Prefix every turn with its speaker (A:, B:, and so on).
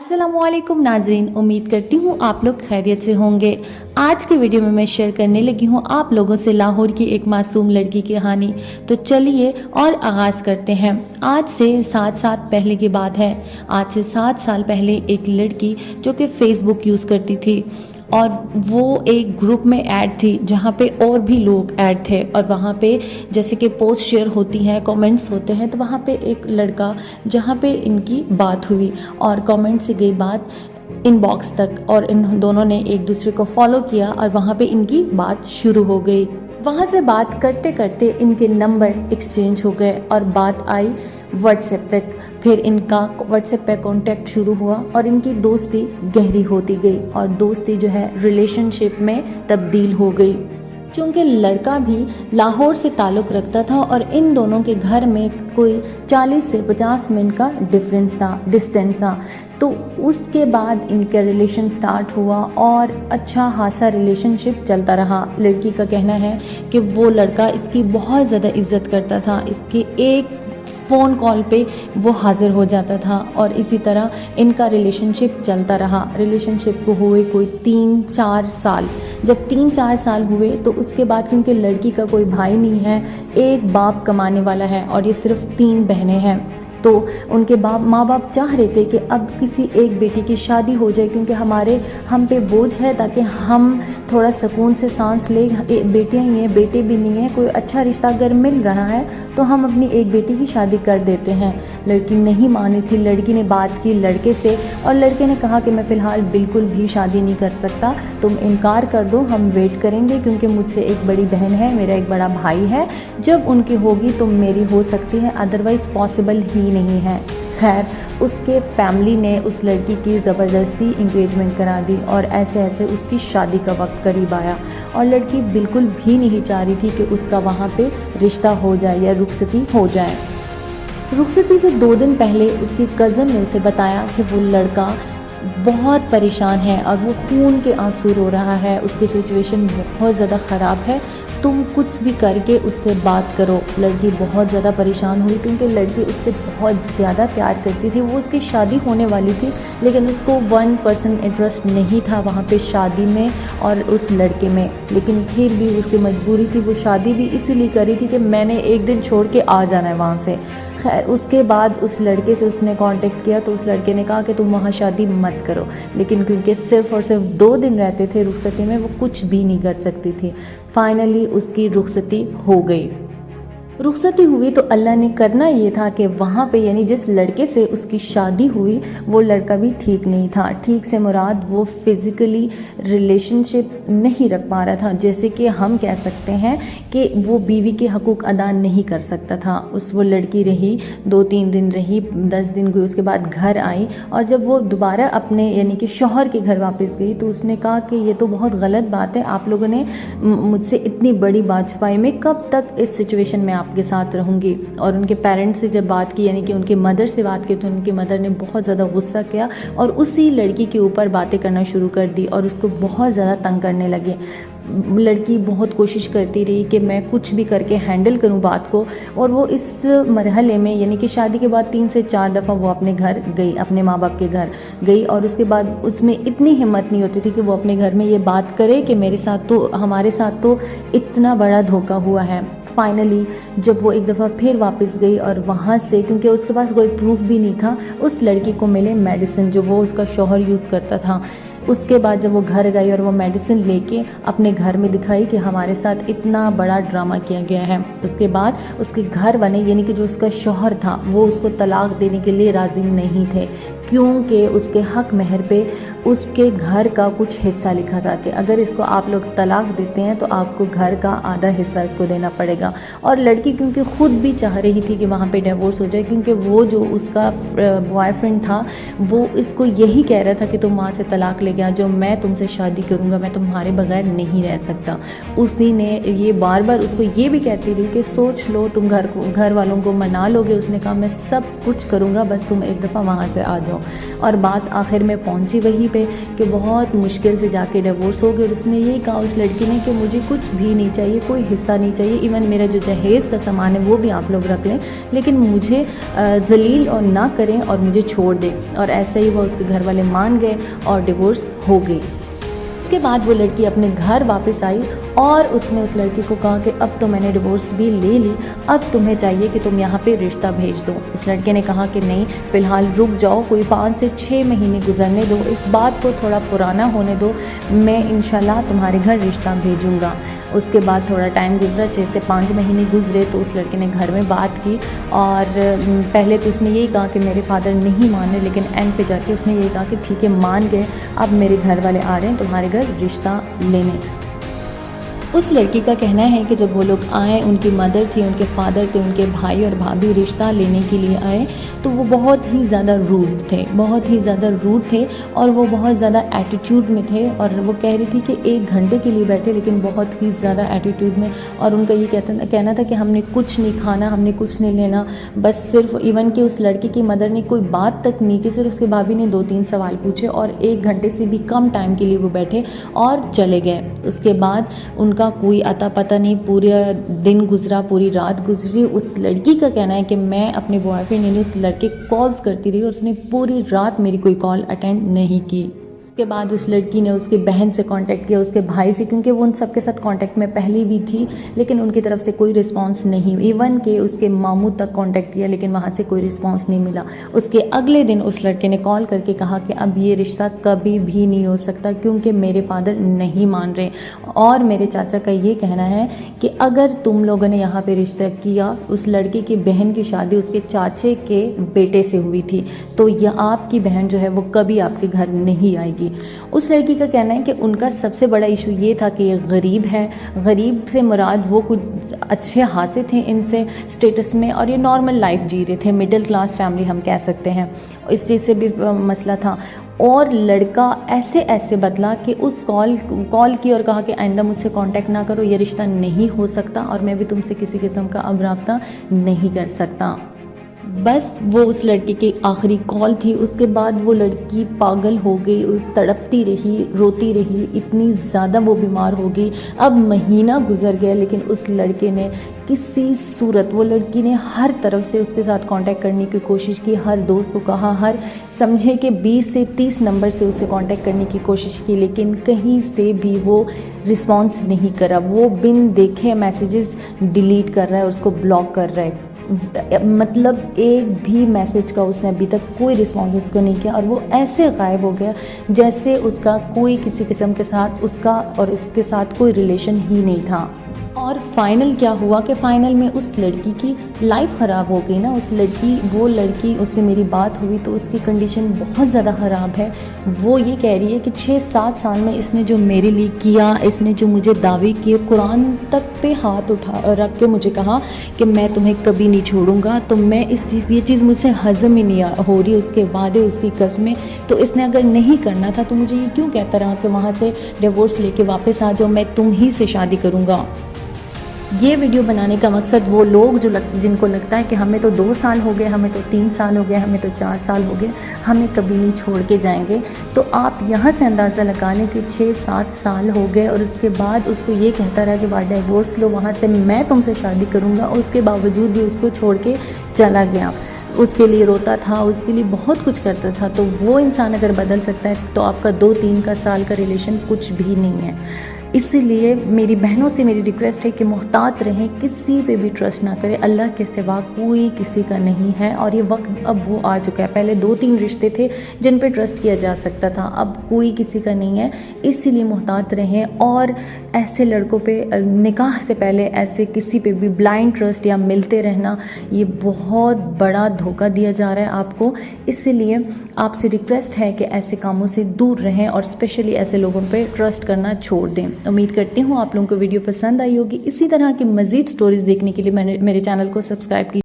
A: अस्सलामुअलैकुम नाजरीन, उम्मीद करती हूँ आप लोग खैरियत से होंगे। आज की वीडियो में मैं शेयर करने लगी हूँ आप लोगों से लाहौर की एक मासूम लड़की की कहानी। तो चलिए और आगाज़ करते हैं। आज से 7 साल पहले की बात है। आज से 7 साल पहले एक लड़की जो कि फेसबुक यूज़ करती थी और वो एक ग्रुप में ऐड थी जहाँ पे और भी लोग ऐड थे, और वहाँ पे जैसे कि पोस्ट शेयर होती हैं, कमेंट्स होते हैं, तो वहाँ पे एक लड़का जहाँ पे इनकी बात हुई और कमेंट से गई बात इनबॉक्स तक, और इन दोनों ने एक दूसरे को फॉलो किया और वहाँ पे इनकी बात शुरू हो गई। वहाँ से बात करते करते इनके नंबर एक्सचेंज हो गए और बात आई व्हाट्सएप तक। फिर इनका व्हाट्सएप पे कांटेक्ट शुरू हुआ और इनकी दोस्ती गहरी होती गई और दोस्ती जो है रिलेशनशिप में तब्दील हो गई। चूँकि लड़का भी लाहौर से ताल्लुक़ रखता था और इन दोनों के घर में कोई 40 से 50 मिनट का डिस्टेंस था, तो उसके बाद इनका रिलेशन स्टार्ट हुआ और अच्छा खासा रिलेशनशिप चलता रहा। लड़की का कहना है कि वो लड़का इसकी बहुत ज़्यादा इज्जत करता था, इसके एक फ़ोन कॉल पे वो हाज़िर हो जाता था और इसी तरह इनका रिलेशनशिप चलता रहा। रिलेशनशिप को हुए कोई 3-4 साल। जब 3-4 साल हुए तो उसके बाद, क्योंकि लड़की का कोई भाई नहीं है, एक बाप कमाने वाला है और ये सिर्फ 3 बहनें हैं, तो उनके माँ बाप चाह रहे थे कि अब किसी एक बेटी की शादी हो जाए, क्योंकि हम पे बोझ है, ताकि हम थोड़ा सुकून से सांस ले। बेटियाँ ही हैं, बेटे भी नहीं हैं, कोई अच्छा रिश्ता अगर मिल रहा है तो हम अपनी एक बेटी की शादी कर देते हैं। लड़की नहीं मानी थी। लड़की ने बात की लड़के से और लड़के ने कहा कि मैं फ़िलहाल बिल्कुल भी शादी नहीं कर सकता, तुम इनकार कर दो, हम वेट करेंगे, क्योंकि मुझसे एक बड़ी बहन है, मेरा एक बड़ा भाई है, जब उनकी होगी तो मेरी हो सकती है, अदरवाइज़ पॉसिबल ही नहीं है। खैर, उसके फैमिली ने उस लड़की की ज़बरदस्ती इंगेजमेंट करा दी और ऐसे ऐसे उसकी शादी का वक्त करीब आया और लड़की बिल्कुल भी नहीं चाह रही थी कि उसका वहाँ पे रिश्ता हो जाए या रुखसती हो जाए। रुखसती से 2 दिन पहले उसकी कज़न ने उसे बताया कि वो लड़का बहुत परेशान है और वो खून के आंसू रो रहा है, उसकी सिचुएशन बहुत ज़्यादा ख़राब है, तुम कुछ भी करके उससे बात करो। लड़की बहुत ज़्यादा परेशान हुई क्योंकि लड़की उससे बहुत ज़्यादा प्यार करती थी। वो उसकी शादी होने वाली थी, लेकिन उसको 1% इंटरेस्ट नहीं था वहाँ पे शादी में और उस लड़के में, लेकिन फिर भी उसकी मजबूरी थी। वो शादी भी इसीलिए करी थी कि मैंने एक दिन छोड़ के आ जाना है वहाँ से। खैर, उसके बाद उस लड़के से उसने कांटेक्ट किया तो उस लड़के ने कहा कि तुम वहाँ शादी मत करो, लेकिन क्योंकि सिर्फ़ और सिर्फ 2 दिन रहते थे रुखसती में, वो कुछ भी नहीं कर सकती थी। फाइनली उसकी रुखसती हो गई। रुखसती हुई तो अल्लाह ने करना ये था कि वहाँ पे, यानी जिस लड़के से उसकी शादी हुई, वो लड़का भी ठीक नहीं था। ठीक से मुराद वो फिज़िकली रिलेशनशिप नहीं रख पा रहा था, जैसे कि हम कह सकते हैं कि वो बीवी के हकूक़ अदा नहीं कर सकता था। वो लड़की रही 2-3 दिन रही, 10 दिन गई, उसके बाद घर आई और जब वो दोबारा अपने यानी कि शौहर के घर वापस गई तो उसने कहा कि ये तो बहुत गलत बात है, आप लोगों ने मुझसे इतनी बड़ी बात छुपाई, मैं कब तक इस सिचुएशन में आपके साथ रहूँगी। और उनके पेरेंट्स से जब बात की, यानी कि उनकी मदर से बात की, तो उनकी मदर ने बहुत ज़्यादा गुस्सा किया और उसी लड़की के ऊपर बातें करना शुरू कर दी और उसको बहुत ज़्यादा तंग करने लगे। लड़की बहुत कोशिश करती रही कि मैं कुछ भी करके हैंडल करूं बात को, और वो इस मरहले में, यानी कि शादी के बाद 3 से 4 दफ़ा वो अपने घर गई, अपने माँ बाप के घर गई, और उसके बाद उसमें इतनी हिम्मत नहीं होती थी कि वो अपने घर में ये बात करे कि हमारे साथ तो इतना बड़ा धोखा हुआ है। फाइनली जब वो एक दफ़ा फिर वापस गई और वहाँ से, क्योंकि उसके पास कोई प्रूफ भी नहीं था, उस लड़की को मिले मेडिसिन जो वो उसका शौहर यूज़ करता था। उसके बाद जब वो घर गई और वो मेडिसिन लेके अपने घर में दिखाई कि हमारे साथ इतना बड़ा ड्रामा किया गया है, तो उसके बाद उसके घर वाले, यानी कि जो उसका शौहर था, वो उसको तलाक देने के लिए राज़ी नहीं थे, क्योंकि उसके हक महर पे उसके घर का कुछ हिस्सा लिखा था कि अगर इसको आप लोग तलाक देते हैं तो आपको घर का आधा हिस्सा इसको देना पड़ेगा। और लड़की क्योंकि ख़ुद भी चाह रही थी कि वहाँ पे डिवोर्स हो जाए, क्योंकि वो जो उसका बॉयफ्रेंड था वो इसको यही कह रहा था कि तुम माँ से तलाक लेके गया, जो मैं तुमसे शादी करूँगा, मैं तुम्हारे बगैर नहीं रह सकता। उसी ने ये बार बार उसको ये भी कहती रही कि सोच लो, तुम घर वालों को मना लोगे। उसने कहा मैं सब कुछ करूँगा, बस तुम एक दफ़ा वहाँ से आ जाओ। और बात आखिर में पहुँची वहीं पे कि बहुत मुश्किल से जाके डिवोर्स हो गया। और उसने ये कहा उस लड़की ने कि मुझे कुछ भी नहीं चाहिए, कोई हिस्सा नहीं चाहिए, इवन मेरा जो जहेज़ का सामान है वो भी आप लोग रख लें, लेकिन मुझे जलील और ना करें और मुझे छोड़ दें। और ऐसे ही वो उसके घर वाले मान गए और डिवोर्स हो गई। इसके बाद वो लड़की अपने घर वापस आई और उसने उस लड़की को कहा कि अब तो मैंने डिवोर्स भी ले ली, अब तुम्हें चाहिए कि तुम यहाँ पे रिश्ता भेज दो। उस लड़के ने कहा कि नहीं, फ़िलहाल रुक जाओ, कोई 5 से 6 महीने गुजरने दो, इस बात को थोड़ा पुराना होने दो, मैं इंशाल्लाह तुम्हारे घर रिश्ता भेजूँगा। उसके बाद थोड़ा टाइम गुजरा, 6 से 5 महीने गुजरे तो उस लड़के ने घर में बात की। और पहले तो उसने यही कहा कि मेरे फादर नहीं मान रहे, लेकिन एंड पे जाके उसने यही कहा कि ठीक है मान गए, अब मेरे घर वाले आ रहे हैं तुम्हारे घर रिश्ता लेने। उस लड़की का कहना है कि जब वो लोग आए, उनकी मदर थी, उनके फादर थे, उनके भाई और भाभी रिश्ता लेने के लिए आए, तो वो बहुत ही ज़्यादा रूड थे, बहुत ही ज़्यादा रूड थे और वो बहुत ज़्यादा एटीट्यूड में थे। और वो कह रही थी कि 1 घंटे के लिए बैठे, लेकिन बहुत ही ज़्यादा एटीट्यूड में। और उनका ये कहना था कि हमने कुछ नहीं खाना, हमने कुछ नहीं लेना, बस सिर्फ इवन कि उस लड़की की मदर ने कोई बात तक नहीं की, सिर्फ उसके भाभी ने 2-3 सवाल पूछे और 1 घंटे से भी कम टाइम के लिए वो बैठे और चले गए। उसके बाद उनका कोई अता पता नहीं, पूरा दिन गुजरा, पूरी रात गुजरी। उस लड़की का कहना है कि मैं अपने बॉयफ्रेंड यानी उस लड़के को कॉल्स करती रही और उसने पूरी रात मेरी कोई कॉल अटेंड नहीं की। उसके बाद उस लड़की ने उसकी बहन से कांटेक्ट किया, उसके भाई से, क्योंकि वो उन सब के साथ कांटेक्ट में पहले भी थी, लेकिन उनकी तरफ से कोई रिस्पांस नहीं। इवन के उसके मामू तक कांटेक्ट किया, लेकिन वहाँ से कोई रिस्पांस नहीं मिला। उसके अगले दिन उस लड़के ने कॉल करके कहा कि अब ये रिश्ता कभी भी नहीं हो सकता, क्योंकि मेरे फादर नहीं मान रहे। और मेरे चाचा का ये कहना है कि अगर तुम लोगों ने यहाँ पे रिश्ता किया, उस लड़की की बहन की शादी उसके चाचे के बेटे से हुई थी, तो यह आपकी बहन जो है वो कभी आपके घर नहीं आएगी। उस लड़की का कहना है कि उनका सबसे बड़ा इशू ये था कि ये गरीब है, गरीब से मुराद वो कुछ अच्छे हासिल थे इनसे स्टेटस में, और ये नॉर्मल लाइफ जी रहे थे, मिडिल क्लास फैमिली हम कह सकते हैं। इस चीज़ से भी मसला था। और लड़का ऐसे बदला कि उस कॉल की और कहा कि आइंदा मुझसे कांटेक्ट ना करो, ये रिश्ता नहीं हो सकता और मैं भी तुमसे किसी किस्म का अब राब्ता नहीं कर सकता। बस वो उस लड़के की आखिरी कॉल थी। उसके बाद वो लड़की पागल हो गई, तड़पती रही, रोती रही, इतनी ज़्यादा वो बीमार हो गई। अब महीना गुजर गया, लेकिन उस लड़के ने किसी सूरत, वो लड़की ने हर तरफ से उसके साथ कांटेक्ट करने की कोशिश की, हर दोस्त को कहा, हर समझे कि 20 से 30 नंबर से उससे कांटेक्ट करने की कोशिश की, लेकिन कहीं से भी वो रिस्पॉन्स नहीं करा। वो बिन देखे मैसेजेस डिलीट कर रहा है, उसको ब्लॉक कर रहा है। मतलब एक भी मैसेज का उसने अभी तक कोई रिस्पॉन्स उसको नहीं किया, और वो ऐसे गायब हो गया जैसे उसका कोई किसी किस्म के साथ, उसका और इसके साथ कोई रिलेशन ही नहीं था। और फाइनल क्या हुआ कि फ़ाइनल में उस लड़की की लाइफ ख़राब हो गई ना। वो लड़की उससे मेरी बात हुई तो उसकी कंडीशन बहुत ज़्यादा ख़राब है। वो ये कह रही है कि 6-7 साल में इसने जो मेरे लिए किया, इसने जो मुझे दावे किए, कुरान तक पे हाथ रख के मुझे कहा कि मैं तुम्हें कभी नहीं छोड़ूंगा, तो मैं ये चीज़ मुझसे हज़म ही नहीं हो रही। उसके वादे, उसकी कसमें, तो इसने अगर नहीं करना था तो मुझे ये क्यों कहता रहा कि वहाँ से डिवोर्स लेके वापस आ जाओ, मैं तुम ही से शादी करूँगा। ये वीडियो बनाने का मकसद वो लोग जिनको लगता है कि हमें तो 2 साल हो गए, हमें तो 3 साल हो गए, हमें तो 4 साल हो गए, हमें कभी नहीं छोड़ के जाएंगे, तो आप यहाँ से अंदाज़ा लगा लें कि 6-7 साल हो गए और उसके बाद उसको ये कहता रहा कि वाह डिवोर्स लो, वहाँ से मैं तुमसे शादी करूँगा, और उसके बावजूद भी उसको छोड़ के चला गया। उसके लिए रोता था, उसके लिए बहुत कुछ करता था। तो वो इंसान अगर बदल सकता है तो आपका 2-3 साल का रिलेशन कुछ भी नहीं है। इसीलिए मेरी बहनों से मेरी रिक्वेस्ट है कि मुहतात रहें, किसी पे भी ट्रस्ट ना करें, अल्लाह के सिवा कोई किसी का नहीं है। और ये वक्त अब वो आ चुका है, पहले 2-3 रिश्ते थे जिन पे ट्रस्ट किया जा सकता था, अब कोई किसी का नहीं है। इसीलिए मुहतात रहें, और ऐसे लड़कों पे निकाह से पहले ऐसे किसी पे भी ब्लाइंड ट्रस्ट या मिलते रहना, ये बहुत बड़ा धोखा दिया जा रहा है आपको। इसीलिए आपसे रिक्वेस्ट है कि ऐसे कामों से दूर रहें और स्पेशली ऐसे लोगों पे ट्रस्ट करना छोड़ दें। उम्मीद करती हूँ आप लोगों को वीडियो पसंद आई होगी। इसी तरह की मज़ीद स्टोरीज़ देखने के लिए मेरे चैनल को सब्सक्राइब कीजिए।